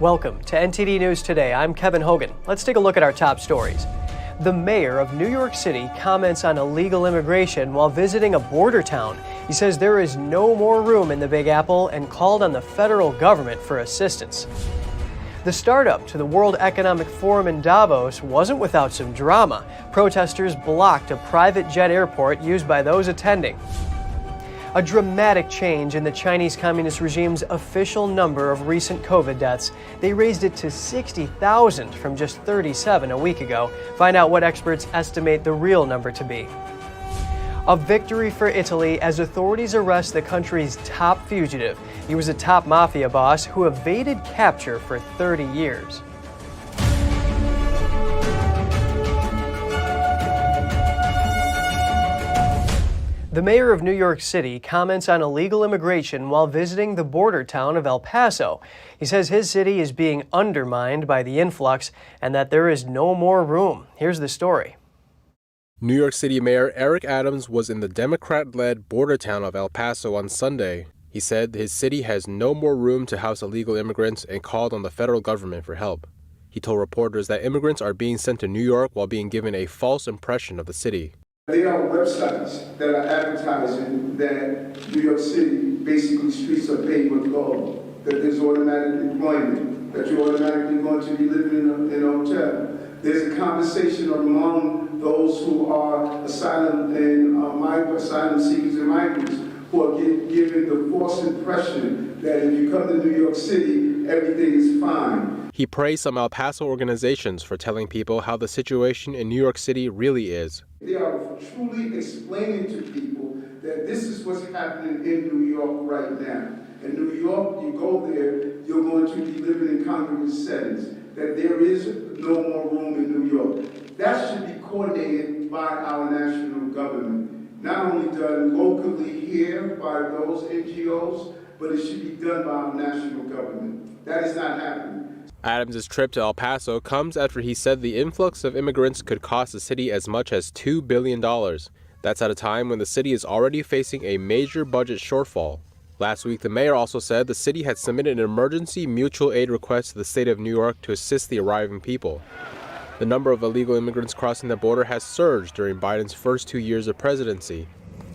Welcome to NTD News Today. I'm Kevin Hogan. Let's take a look at our top stories. The mayor of New York City comments on illegal immigration while visiting a border town. He says there is no more room in the Big Apple and called on the federal government for assistance. The startup to the World Economic Forum in Davos wasn't without some drama. Protesters blocked a private jet airport used by those attending. A dramatic change in the Chinese Communist regime's official number of recent COVID deaths. They raised it to 60,000 from just 37 a week ago. Find out what experts estimate the real number to be. A victory for Italy as authorities arrest the country's top fugitive. He was a top Mafia boss who evaded capture for 30 years. The mayor of New York City comments on illegal immigration while visiting the border town of El Paso. He says his city is being undermined by the influx and that there is no more room. Here's the story. New York City Mayor Eric Adams was in the Democrat-led border town of El Paso on Sunday. He said his city has no more room to house illegal immigrants and called on the federal government for help. He told reporters that immigrants are being sent to New York while being given a false impression of the city. There are websites that are advertising that New York City, basically streets are paved with gold, that there's automatic employment, that you're automatically going to be living in a hotel. There's a conversation among those who are asylum seekers and migrants who are given the false impression that if you come to New York City, everything is fine. He praised some El Paso organizations for telling people how the situation in New York City really is. They are truly explaining to people that this is what's happening in New York right now. In New York, you go there, you're going to be living in congregate settings, that there is no more room in New York. That should be coordinated by our national government. Not only done locally here by those NGOs, but it should be done by our national government. That is not happening. Adams' trip to El Paso comes after he said the influx of immigrants could cost the city as much as $2 billion. That's at a time when the city is already facing a major budget shortfall. Last week, the mayor also said the city had submitted an emergency mutual aid request to the state of New York to assist the arriving people. The number of illegal immigrants crossing the border has surged during Biden's first 2 years of presidency.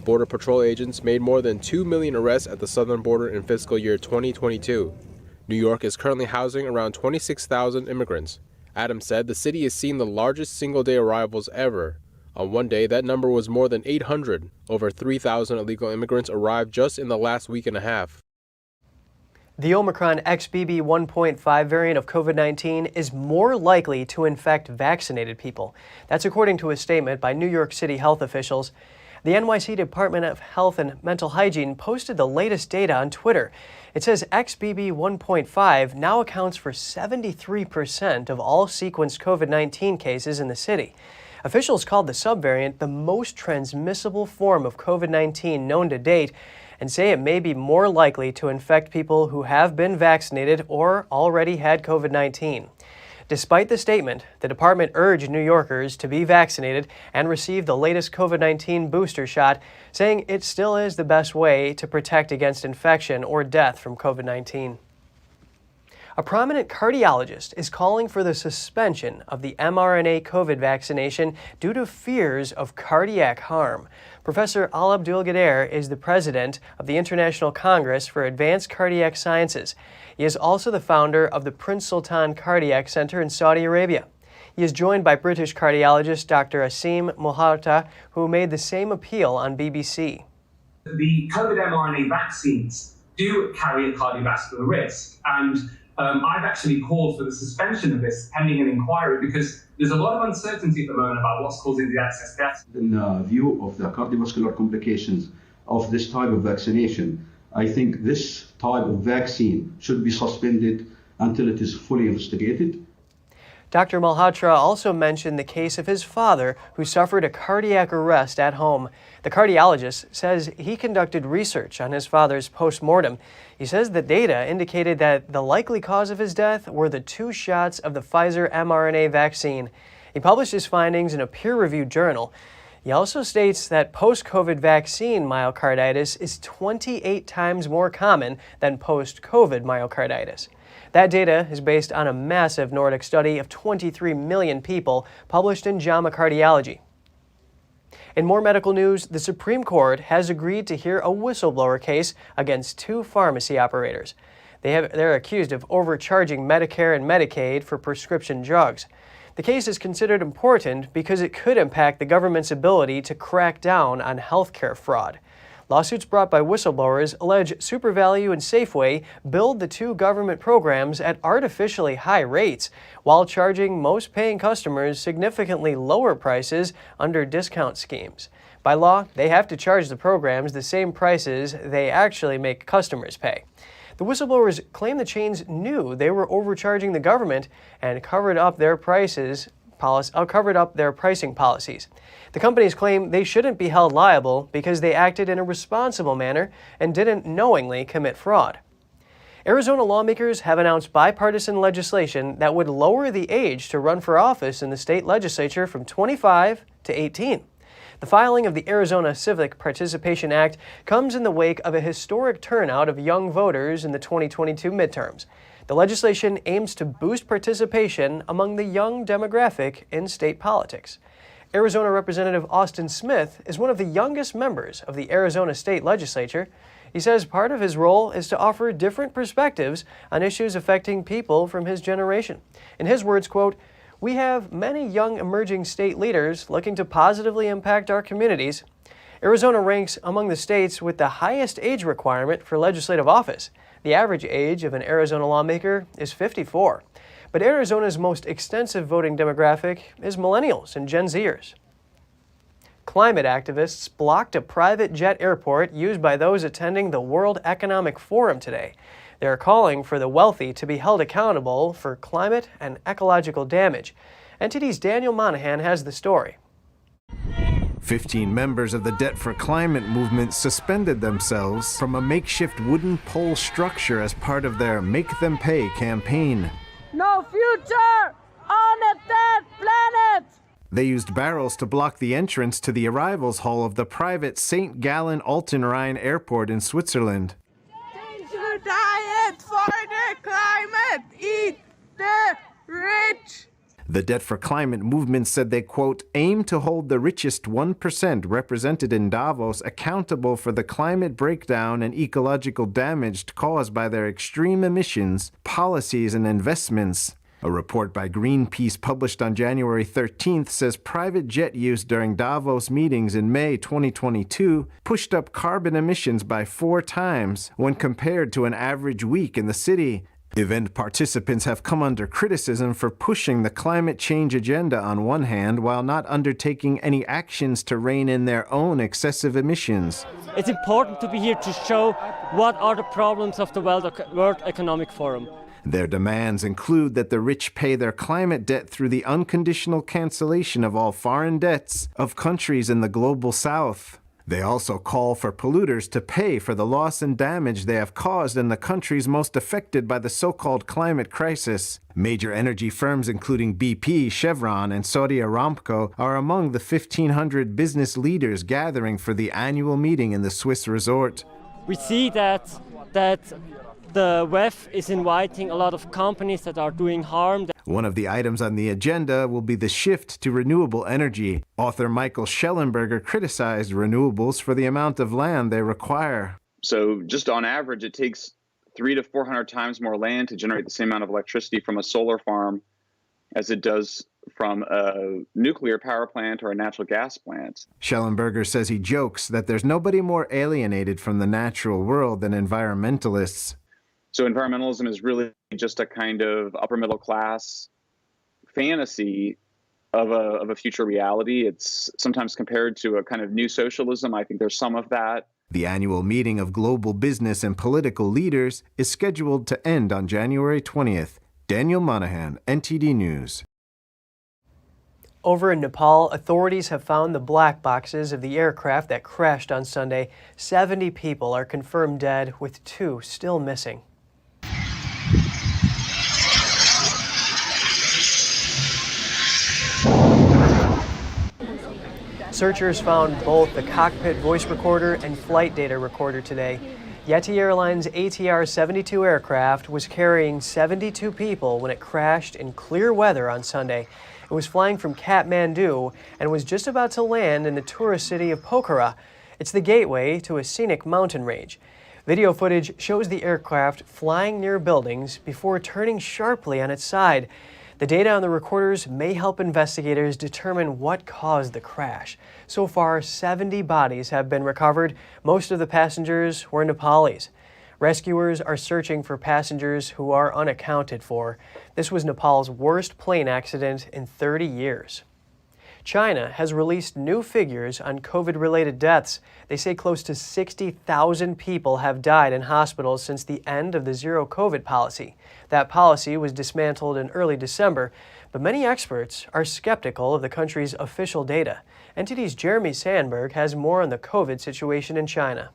Border Patrol agents made more than 2 million arrests at the southern border in fiscal year 2022. New York is currently housing around 26,000 immigrants. Adams said the city is seeing the largest single-day arrivals ever. On one day, that number was more than 800. Over 3,000 illegal immigrants arrived just in the last week and a half. The Omicron XBB 1.5 variant of COVID-19 is more likely to infect vaccinated people. That's according to a statement by New York City health officials. The NYC Department of Health and Mental Hygiene posted the latest data on Twitter. It says XBB 1.5 now accounts for 73% of all sequenced COVID-19 cases in the city. Officials called the subvariant the most transmissible form of COVID-19 known to date and say it may be more likely to infect people who have been vaccinated or already had COVID-19. Despite the statement, the department urged New Yorkers to be vaccinated and receive the latest COVID-19 booster shot, saying it still is the best way to protect against infection or death from COVID-19. A prominent cardiologist is calling for the suspension of the mRNA COVID vaccination due to fears of cardiac harm. Professor Al Abdul-Gader is the president of the International Congress for Advanced Cardiac Sciences. He is also the founder of the Prince Sultan Cardiac Center in Saudi Arabia. He is joined by British cardiologist Dr. Asim Malhotra, who made the same appeal on BBC. The COVID mRNA vaccines do carry a cardiovascular risk, and I've actually called for the suspension of this pending an inquiry because there's a lot of uncertainty at the moment about what's causing the excess deaths. In view of the cardiovascular complications of this type of vaccination, I think this type of vaccine should be suspended until it is fully investigated. Dr. Malhotra also mentioned the case of his father, who suffered a cardiac arrest at home. The cardiologist says he conducted research on his father's post-mortem. He says the data indicated that the likely cause of his death were the 2 shots of the Pfizer mRNA vaccine. He published his findings in a peer-reviewed journal. He also states that post-COVID vaccine myocarditis is 28 times more common than post-COVID myocarditis. That data is based on a massive Nordic study of 23 million people published in JAMA Cardiology. In more medical news, the Supreme Court has agreed to hear a whistleblower case against 2 pharmacy operators. They're accused of overcharging Medicare and Medicaid for prescription drugs. The case is considered important because it could impact the government's ability to crack down on healthcare fraud. Lawsuits brought by whistleblowers allege Supervalu and Safeway billed the 2 government programs at artificially high rates while charging most paying customers significantly lower prices under discount schemes. By law, they have to charge the programs the same prices they actually make customers pay. The whistleblowers claim the chains knew they were overcharging the government and covered up their pricing policies. The companies claim they shouldn't be held liable because they acted in a responsible manner and didn't knowingly commit fraud. Arizona lawmakers have announced bipartisan legislation that would lower the age to run for office in the state legislature from 25 to 18. The filing of the Arizona Civic Participation Act comes in the wake of a historic turnout of young voters in the 2022 midterms. The legislation aims to boost participation among the young demographic in state politics. Arizona Representative Austin Smith is one of the youngest members of the Arizona State Legislature. He says part of his role is to offer different perspectives on issues affecting people from his generation. In his words, quote, "We have many young emerging state leaders looking to positively impact our communities. Arizona ranks among the states with the highest age requirement for legislative office. The average age of an Arizona lawmaker is 54. But Arizona's most extensive voting demographic is millennials and Gen Zers." Climate activists blocked a private jet airport used by those attending the World Economic Forum today. They're calling for the wealthy to be held accountable for climate and ecological damage. NTD's Daniel Monahan has the story. 15 members of the Debt for Climate movement suspended themselves from a makeshift wooden pole structure as part of their Make Them Pay campaign. No future on a dead planet! They used barrels to block the entrance to the arrivals hall of the private St. Gallen Altenrhein Airport in Switzerland. Change your diet for the climate! Eat the rich! The Debt for Climate movement said they, quote, aim to hold the richest 1% represented in Davos accountable for the climate breakdown and ecological damage caused by their extreme emissions, policies, and investments. A report by Greenpeace published on January 13th says private jet use during Davos meetings in May 2022 pushed up carbon emissions by 4 times when compared to an average week in the city. Event participants have come under criticism for pushing the climate change agenda on one hand while not undertaking any actions to rein in their own excessive emissions. It's important to be here to show what are the problems of the World Economic Forum. Their demands include that the rich pay their climate debt through the unconditional cancellation of all foreign debts of countries in the global south. They also call for polluters to pay for the loss and damage they have caused in the countries most affected by the so-called climate crisis. Major energy firms including BP, Chevron, and Saudi Aramco are among the 1,500 business leaders gathering for the annual meeting in the Swiss resort. We see that the WEF is inviting a lot of companies that are doing harm. One of the items on the agenda will be the shift to renewable energy. Author Michael Schellenberger criticized renewables for the amount of land they require. So just on average, it takes 300 to 400 times more land to generate the same amount of electricity from a solar farm as it does from a nuclear power plant or a natural gas plant. Schellenberger says he jokes that there's nobody more alienated from the natural world than environmentalists. So environmentalism is really just a kind of upper middle class fantasy of a future reality. It's sometimes compared to a kind of new socialism. I think there's some of that. The annual meeting of global business and political leaders is scheduled to end on January 20th. Daniel Monahan, NTD News. Over in Nepal, authorities have found the black boxes of the aircraft that crashed on Sunday. 70 people are confirmed dead, with 2 still missing. Searchers found both the cockpit voice recorder and flight data recorder today. Yeti Airlines ATR 72 aircraft was carrying 72 people when it crashed in clear weather on Sunday. It was flying from Kathmandu and was just about to land in the tourist city of Pokhara. It's the gateway to a scenic mountain range. Video footage shows the aircraft flying near buildings before turning sharply on its side. The data on the recorders may help investigators determine what caused the crash. So far, 70 bodies have been recovered. Most of the passengers were Nepalis. Rescuers are searching for passengers who are unaccounted for. This was Nepal's worst plane accident in 30 years. China has released new figures on COVID-related deaths. They say close to 60,000 people have died in hospitals since the end of the zero COVID policy. That policy was dismantled in early December, but many experts are skeptical of the country's official data. NTD's Jeremy Sandberg has more on the COVID situation in China.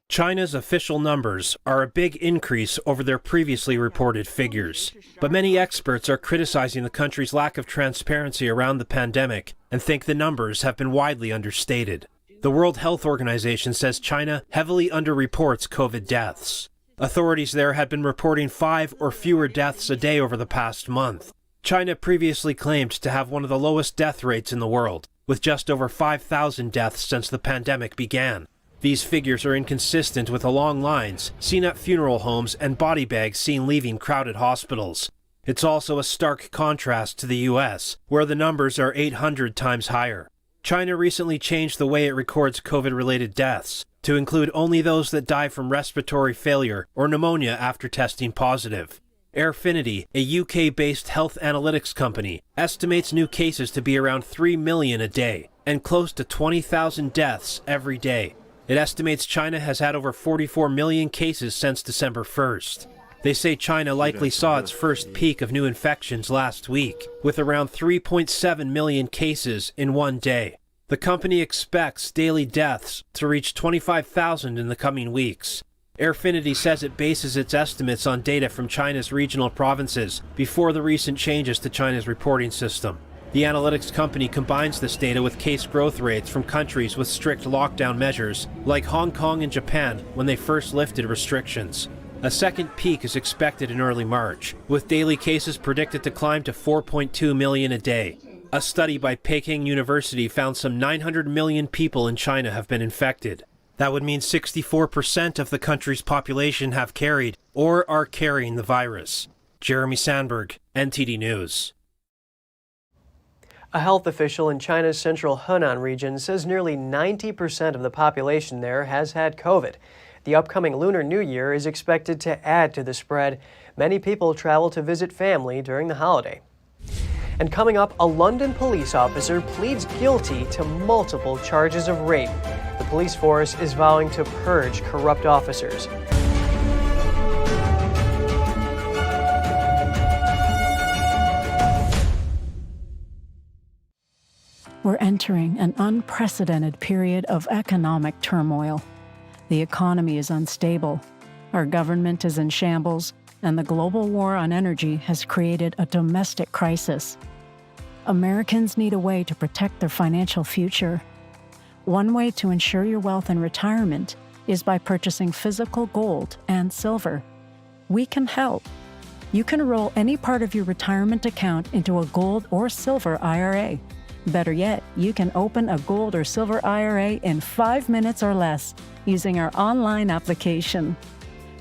China's official numbers are a big increase over their previously reported figures. But many experts are criticizing the country's lack of transparency around the pandemic and think the numbers have been widely understated. The World Health Organization says China heavily underreports COVID deaths. Authorities there had been reporting 5 or fewer deaths a day over the past month. China previously claimed to have one of the lowest death rates in the world, with just over 5,000 deaths since the pandemic began. These figures are inconsistent with the long lines seen at funeral homes and body bags seen leaving crowded hospitals. It's also a stark contrast to the U.S., where the numbers are 800 times higher. China recently changed the way it records COVID-related deaths to include only those that die from respiratory failure or pneumonia after testing positive. Airfinity, a UK-based health analytics company, estimates new cases to be around 3 million a day and close to 20,000 deaths every day. It estimates China has had over 44 million cases since December 1st. They say China likely saw its first peak of new infections last week, with around 3.7 million cases in one day. The company expects daily deaths to reach 25,000 in the coming weeks. Airfinity says it bases its estimates on data from China's regional provinces before the recent changes to China's reporting system. The analytics company combines this data with case growth rates from countries with strict lockdown measures, like Hong Kong and Japan when they first lifted restrictions. A second peak is expected in early March, with daily cases predicted to climb to 4.2 million a day. A study by Peking University found some 900 million people in China have been infected. That would mean 64% of the country's population have carried or are carrying the virus. Jeremy Sandberg, NTD News. A health official in China's central Henan region says nearly 90% of the population there has had COVID. The upcoming Lunar New Year is expected to add to the spread. Many people travel to visit family during the holiday. And coming up, a London police officer pleads guilty to multiple charges of rape. The police force is vowing to purge corrupt officers. We're entering an unprecedented period of economic turmoil. The economy is unstable, our government is in shambles, and the global war on energy has created a domestic crisis. Americans need a way to protect their financial future. One way to ensure your wealth in retirement is by purchasing physical gold and silver. We can help. You can roll any part of your retirement account into a gold or silver IRA. Better yet, you can open a gold or silver IRA in 5 minutes or less using our online application.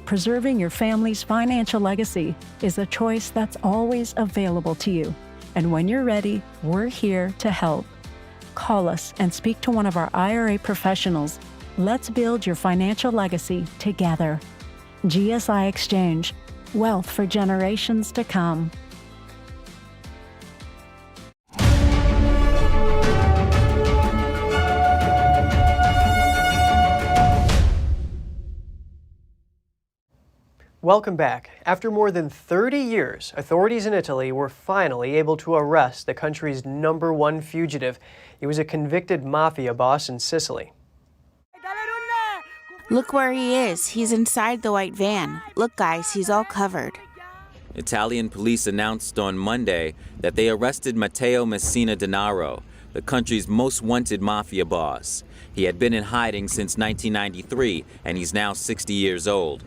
Preserving your family's financial legacy is a choice that's always available to you. And when you're ready, we're here to help. Call us and speak to one of our IRA professionals. Let's build your financial legacy together. GSI Exchange, wealth for generations to come. Welcome back. After more than 30 years, authorities in Italy were finally able to arrest the country's #1 fugitive. He was a convicted mafia boss in Sicily. Look where he is. He's inside the white van. Look, guys, he's all covered. Italian police announced on Monday that they arrested Matteo Messina Denaro, the country's most wanted mafia boss. He had been in hiding since 1993, and he's now 60 years old.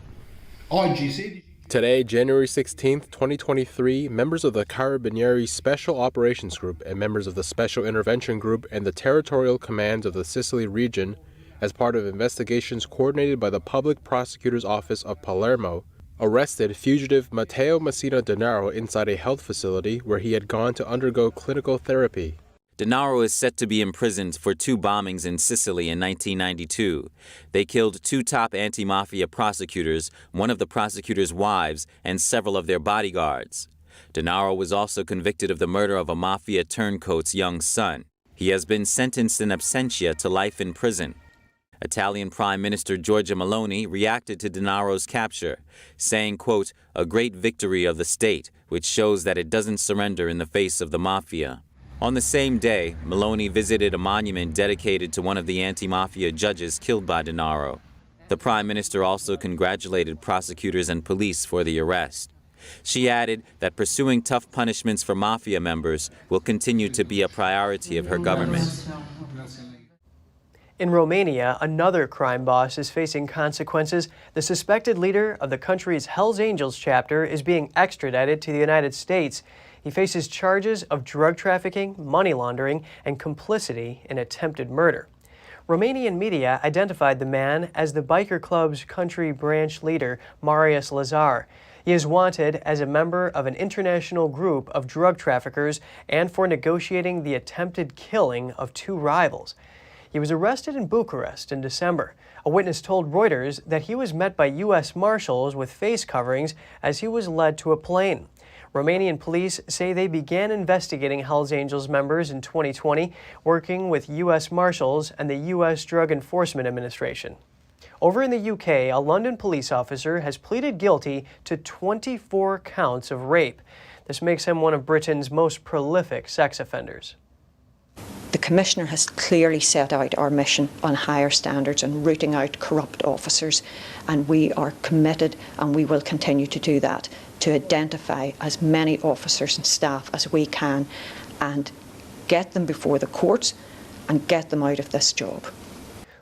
Today, January 16, 2023, members of the Carabinieri Special Operations Group and members of the Special Intervention Group and the Territorial Commands of the Sicily region, as part of investigations coordinated by the Public Prosecutor's Office of Palermo, arrested fugitive Matteo Messina Denaro inside a health facility where he had gone to undergo clinical therapy. Denaro is set to be imprisoned for 2 bombings in Sicily in 1992. They killed 2 top anti-mafia prosecutors, one of the prosecutor's wives, and several of their bodyguards. Denaro was also convicted of the murder of a mafia turncoat's young son. He has been sentenced in absentia to life in prison. Italian Prime Minister Giorgia Meloni reacted to Denaro's capture, saying, quote, "a great victory of the state, which shows that it doesn't surrender in the face of the mafia." On the same day, Meloni visited a monument dedicated to one of the anti-mafia judges killed by Denaro. The Prime Minister also congratulated prosecutors and police for the arrest. She added that pursuing tough punishments for mafia members will continue to be a priority of her government. In Romania, another crime boss is facing consequences. The suspected leader of the country's Hells Angels chapter is being extradited to the United States. He faces charges of drug trafficking, money laundering, and complicity in attempted murder. Romanian media identified the man as the biker club's country branch leader, Marius Lazar. He is wanted as a member of an international group of drug traffickers and for negotiating the attempted killing of 2 rivals. He was arrested in Bucharest in December. A witness told Reuters that he was met by U.S. Marshals with face coverings as he was led to a plane. Romanian police say they began investigating Hells Angels members in 2020, working with U.S. Marshals and the U.S. Drug Enforcement Administration. Over in the UK, a London police officer has pleaded guilty to 24 counts of rape. This makes him one of Britain's most prolific sex offenders. The Commissioner has clearly set out our mission on higher standards and rooting out corrupt officers, and we are committed, and we will continue to do that, to identify as many officers and staff as we can and get them before the courts and get them out of this job.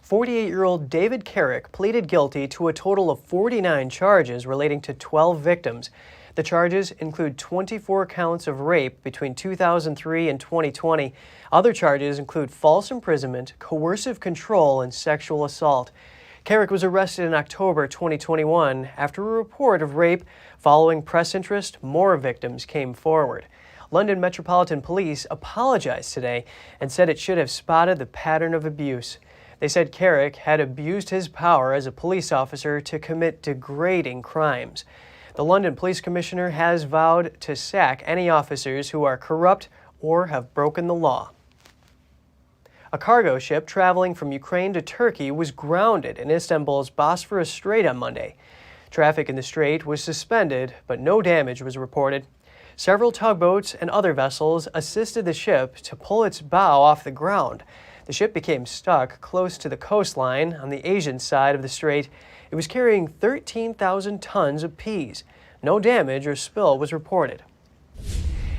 48-year-old David Carrick pleaded guilty to a total of 49 charges relating to 12 victims. The charges include 24 counts of rape between 2003 and 2020. Other charges include false imprisonment, coercive control, and sexual assault. Carrick was arrested in October 2021 after a report of rape. Following press interest, more victims came forward. London Metropolitan Police apologized today and said it should have spotted the pattern of abuse. They said Carrick had abused his power as a police officer to commit degrading crimes. The London Police Commissioner has vowed to sack any officers who are corrupt or have broken the law. A cargo ship traveling from Ukraine to Turkey was grounded in Istanbul's Bosphorus Strait on Monday. Traffic in the strait was suspended, but no damage was reported. Several tugboats and other vessels assisted the ship to pull its bow off the ground. The ship became stuck close to the coastline on the Asian side of the strait. It was carrying 13,000 tons of peas. No damage or spill was reported.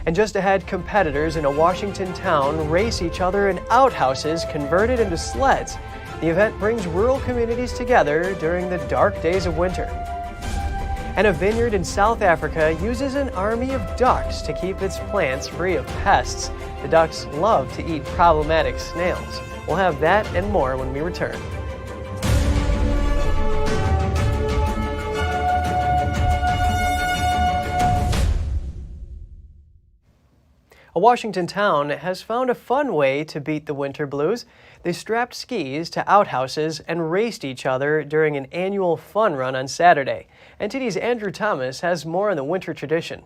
And just ahead, competitors in a Washington town race each other in outhouses converted into sleds. The event brings rural communities together during the dark days of winter. And a vineyard in South Africa uses an army of ducks to keep its plants free of pests. The ducks love to eat problematic snails. We'll have that and more when we return. A Washington town has found a fun way to beat the winter blues. They strapped skis to outhouses and raced each other during an annual fun run on Saturday. NTD's Andrew Thomas has more on the winter tradition.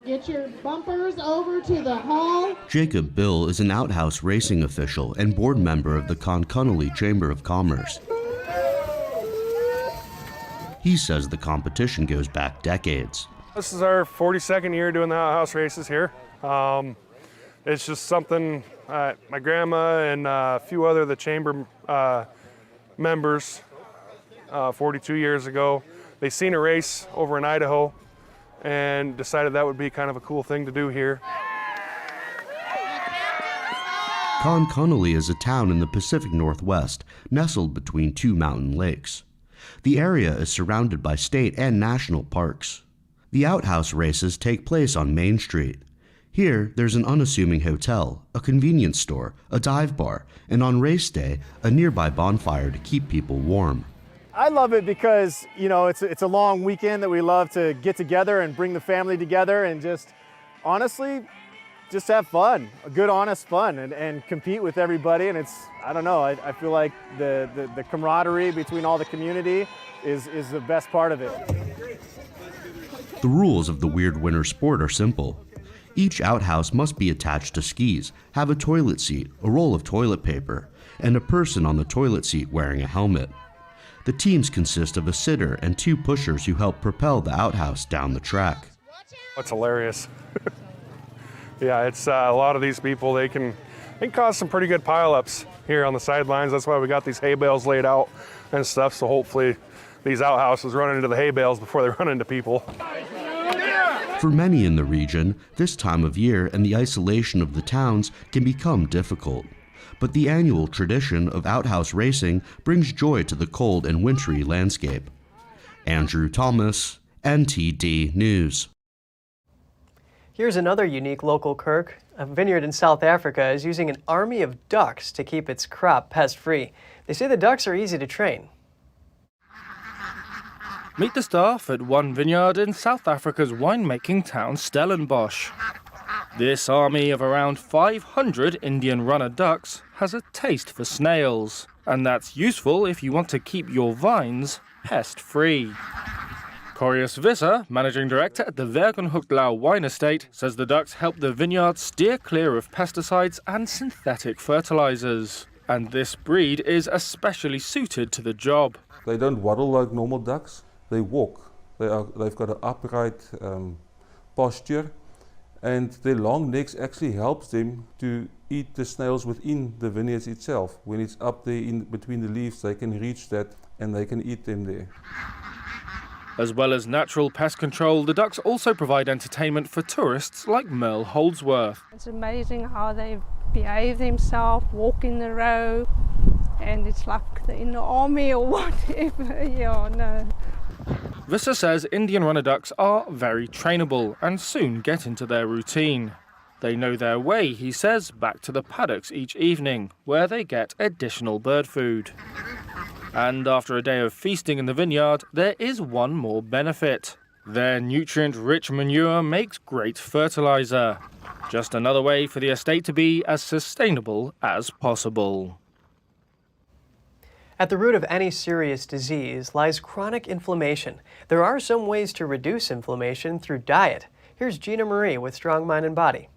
Get your bumpers over to the hall. Jacob Bill is an outhouse racing official and board member of the Conconnelly Chamber of Commerce. He says the competition goes back decades. This is our 42nd year doing the outhouse races here. It's just something my grandma and a few other of the chamber members 42 years ago, they seen a race over in Idaho and decided that would be kind of a cool thing to do here. Connolly is a town in the Pacific Northwest, nestled between two mountain lakes. The area is surrounded by state and national parks. The Outhouse races take place on Main Street. Here, there's an unassuming hotel, a convenience store, a dive bar, and on race day, a nearby bonfire to keep people warm. I love it because, you know, it's a long weekend that we love to get together and bring the family together and just, honestly, just have fun, a good, honest fun, and compete with everybody. And it's, I don't know, I feel like the camaraderie between all the community is the best part of it. The rules of the weird winter sport are simple. Each outhouse must be attached to skis, have a toilet seat, a roll of toilet paper, and a person on the toilet seat wearing a helmet. The teams consist of a sitter and two pushers who help propel the outhouse down the track. It's hilarious. Yeah, it's a lot of these people, they can cause some pretty good pileups here on the sidelines. That's why we got these hay bales laid out and stuff, so hopefully these outhouses run into the hay bales before they run into people. For many in the region, this time of year and the isolation of the towns can become difficult. But the annual tradition of outhouse racing brings joy to the cold and wintry landscape. Andrew Thomas, NTD News. Here's another unique local quirk. A vineyard in South Africa is using an army of ducks to keep its crop pest-free. They say the ducks are easy to train. Meet the staff at one vineyard in South Africa's winemaking town Stellenbosch. This army of around 500 Indian runner ducks has a taste for snails, and that's useful if you want to keep your vines pest-free. Corius Visser, managing director at the Vergenhoeklau wine estate, says the ducks help the vineyard steer clear of pesticides and synthetic fertilizers. And this breed is especially suited to the job. They don't waddle like normal ducks, they walk. They've got an upright posture, and their long necks actually helps them to eat the snails within the vineyards itself. When it's up there in between the leaves, they can reach that and they can eat them there. As well as natural pest control, the ducks also provide entertainment for tourists like Merle Holdsworth. It's amazing how they behave themselves, walk in the row, and it's like they're in the army or whatever. Yeah, no. Visser says Indian runner ducks are very trainable and soon get into their routine. They know their way, he says, back to the paddocks each evening, where they get additional bird food. And after a day of feasting in the vineyard, there is one more benefit. Their nutrient-rich manure makes great fertilizer. Just another way for the estate to be as sustainable as possible. At the root of any serious disease lies chronic inflammation. There are some ways to reduce inflammation through diet. Here's Gina Marie with Strong Mind and Body.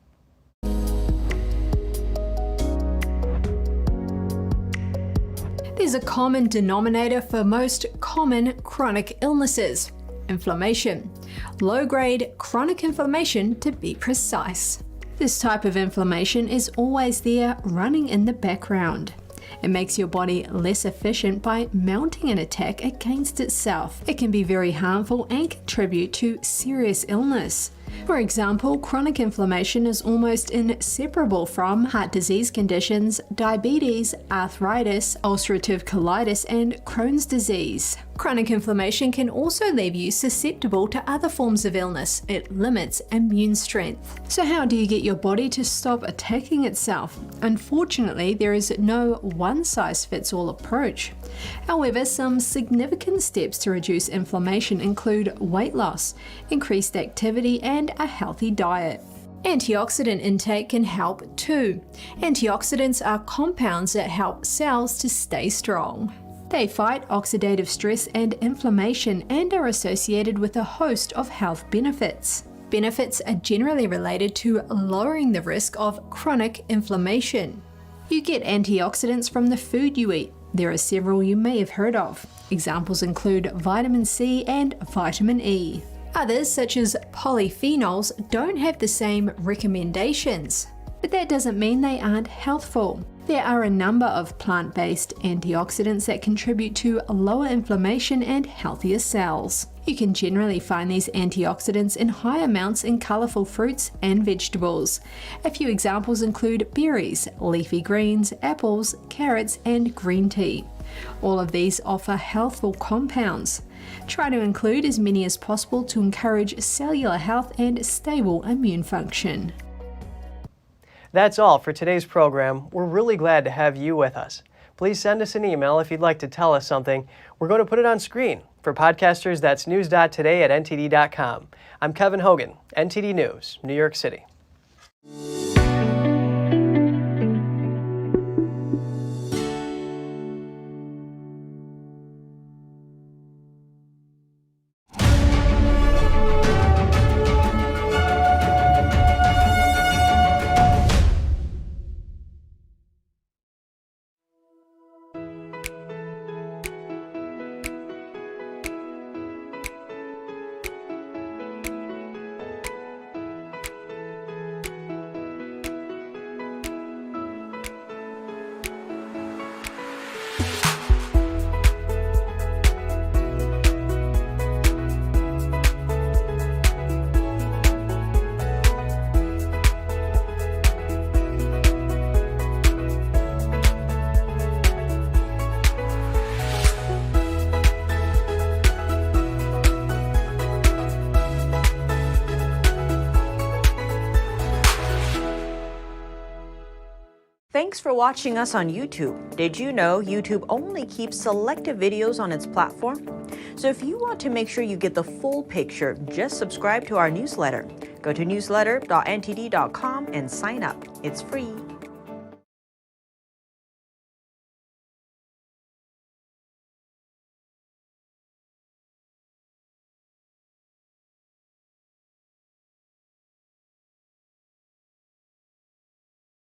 There's a common denominator for most common chronic illnesses: inflammation. Low-grade chronic inflammation, to be precise. This type of inflammation is always there, running in the background. It makes your body less efficient by mounting an attack against itself. It can be very harmful and contribute to serious illness. For example, chronic inflammation is almost inseparable from heart disease conditions, diabetes, arthritis, ulcerative colitis, and Crohn's disease. Chronic inflammation can also leave you susceptible to other forms of illness. It limits immune strength. So how do you get your body to stop attacking itself? Unfortunately, there is no one-size-fits-all approach. However, some significant steps to reduce inflammation include weight loss, increased activity, and a healthy diet. Antioxidant intake can help too. Antioxidants are compounds that help cells to stay strong. They fight oxidative stress and inflammation and are associated with a host of health benefits. Benefits are generally related to lowering the risk of chronic inflammation. You get antioxidants from the food you eat. There are several you may have heard of. Examples include vitamin C and vitamin E. Others, such as polyphenols, don't have the same recommendations. But that doesn't mean they aren't healthful. There are a number of plant-based antioxidants that contribute to lower inflammation and healthier cells. You can generally find these antioxidants in high amounts in colourful fruits and vegetables. A few examples include berries, leafy greens, apples, carrots, and green tea. All of these offer healthful compounds. Try to include as many as possible to encourage cellular health and stable immune function. That's all for today's program. We're really glad to have you with us. Please send us an email if you'd like to tell us something. We're going to put it on screen. For podcasters, that's news.today@ntd.com. I'm Kevin Hogan, NTD News, New York City. Thanks for watching us on YouTube. Did you know YouTube only keeps selective videos on its platform? So if you want to make sure you get the full picture, just subscribe to our newsletter. Go to newsletter.ntd.com and sign up. It's free.